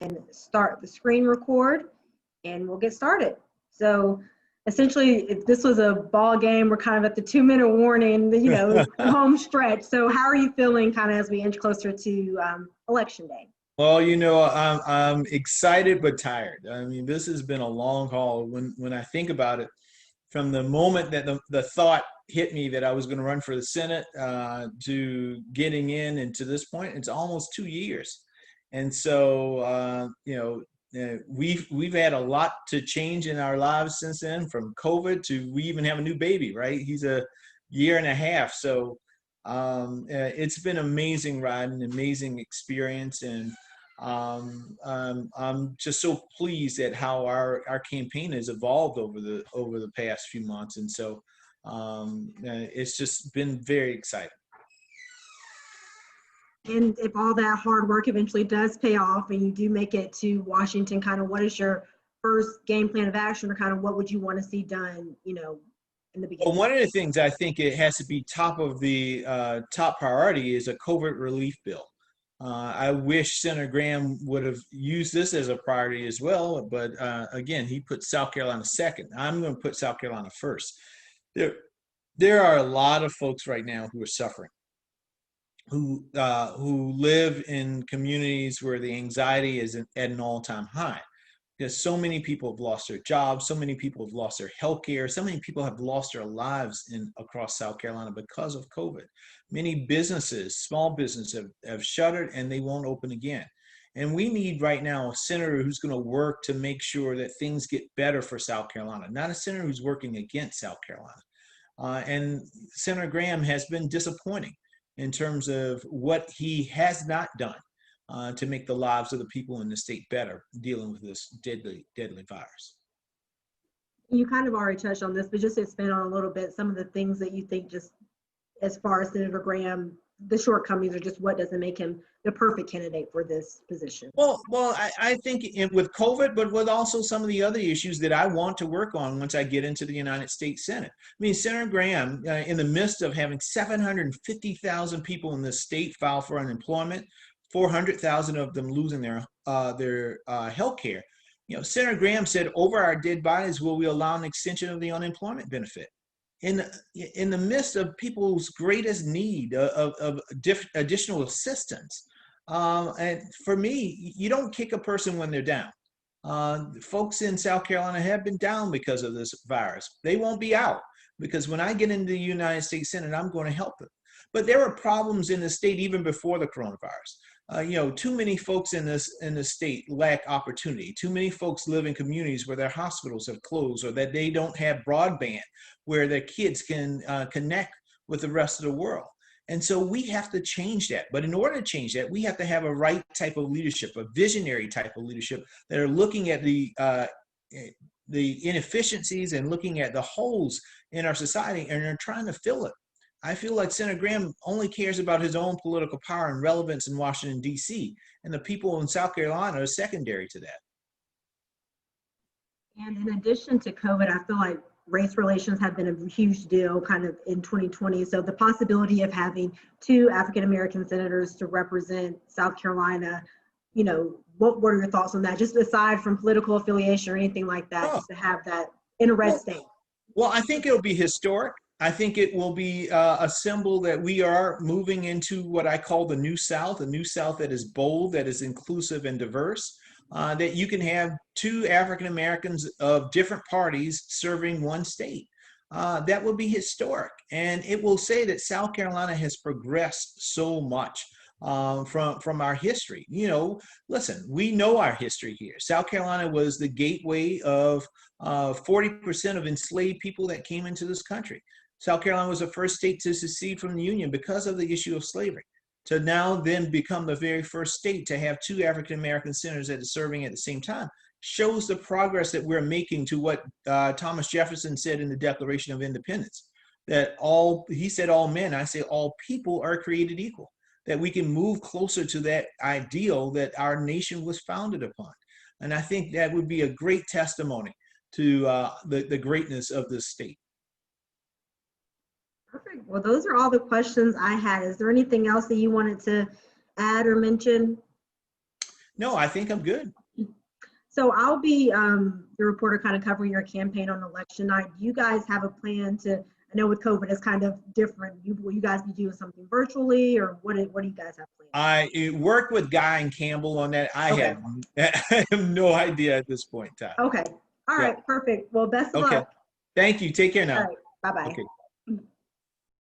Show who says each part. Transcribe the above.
Speaker 1: and start the screen record, and we'll get started. So essentially, if this was a ball game, we're kind of at the 2-minute warning, home stretch. So how are you feeling kind of as we inch closer to Election Day?
Speaker 2: Well, I'm excited but tired. I mean, this has been a long haul. When I think about it, from the moment that the thought hit me that I was going to run for the Senate to getting in and to this point, it's almost 2 years. And so, we've had a lot to change in our lives since then, from COVID to we even have a new baby, right? He's a year and a half. So it's been an amazing ride, an amazing experience. And I'm just so pleased at how our campaign has evolved over the past few months. And so it's just been very exciting.
Speaker 1: And if all that hard work eventually does pay off and you do make it to Washington, kind of what is your first game plan of action, or kind of what would you want to see done, in the beginning?
Speaker 2: Well, one of the things I think it has to be top of the top priority is a COVID relief bill. I wish Senator Graham would have used this as a priority as well, but again, he put South Carolina second. I'm going to put South Carolina first. There are a lot of folks right now who are suffering, who live in communities where the anxiety is at an all-time high. Because so many people have lost their jobs, so many people have lost their health care, so many people have lost their lives across South Carolina because of COVID. Many businesses, small businesses have shuttered and they won't open again. And we need right now a senator who's going to work to make sure that things get better for South Carolina, not a senator who's working against South Carolina. And Senator Graham has been disappointing in terms of what he has not done to make the lives of the people in the state better dealing with this deadly virus.
Speaker 1: You kind of already touched on this, but just to expand on a little bit, some of the things that you think, just as far as Senator Graham, the shortcomings, or just what doesn't make him the perfect candidate for this position?
Speaker 2: Well, I think with COVID, but with also some of the other issues that I want to work on once I get into the United States Senate. I mean, Senator Graham, in the midst of having 750,000 people in this state file for unemployment, 400,000 of them losing their health care. Senator Graham said, over our dead bodies will we allow an extension of the unemployment benefit. In the midst of people's greatest need of additional assistance. And for me, you don't kick a person when they're down. Folks in South Carolina have been down because of this virus. They won't be out, because when I get into the United States Senate, I'm going to help them. But there are problems in the state even before the coronavirus. Too many folks in the state lack opportunity. Too many folks live in communities where their hospitals have closed, or that they don't have broadband where their kids can connect with the rest of the world. And so we have to change that. But in order to change that, we have to have a right type of leadership, a visionary type of leadership that are looking at the inefficiencies and looking at the holes in our society and are trying to fill it. I feel like Senator Graham only cares about his own political power and relevance in Washington, D.C., and the people in South Carolina are secondary to that.
Speaker 1: And in addition to COVID, I feel like race relations have been a huge deal kind of in 2020. So the possibility of having 2 African-American senators to represent South Carolina, what were your thoughts on that? Just aside from political affiliation or anything like that, just to have that in a red state.
Speaker 2: Well, I think it'll be historic. I think it will be a symbol that we are moving into what I call the New South, a New South that is bold, that is inclusive and diverse, that you can have 2 African Americans of different parties serving one state. That will be historic. And it will say that South Carolina has progressed so much from our history. Listen, we know our history here. South Carolina was the gateway of 40% of enslaved people that came into this country. South Carolina was the first state to secede from the Union because of the issue of slavery, to now then become the very first state to have 2 African-American senators that are serving at the same time, shows the progress that we're making to what Thomas Jefferson said in the Declaration of Independence, that he said all men, I say all people are created equal, that we can move closer to that ideal that our nation was founded upon. And I think that would be a great testimony to the greatness of this state.
Speaker 1: Perfect. Well, those are all the questions I had. Is there anything else that you wanted to add or mention?
Speaker 2: No, I think I'm good.
Speaker 1: So I'll be the reporter kind of covering your campaign on election night. Do you guys have a plan to, I know with COVID it's kind of different. Will you guys be doing something virtually, or what do you guys have planned?
Speaker 2: I work with Guy and Campbell on that.
Speaker 1: Okay.
Speaker 2: I have no idea at this point in time.
Speaker 1: Okay. All
Speaker 2: Yeah.
Speaker 1: right. Perfect. Well, best of
Speaker 2: Okay.
Speaker 1: luck.
Speaker 2: Thank you. Take care now.
Speaker 1: All right. Bye-bye.
Speaker 2: Okay.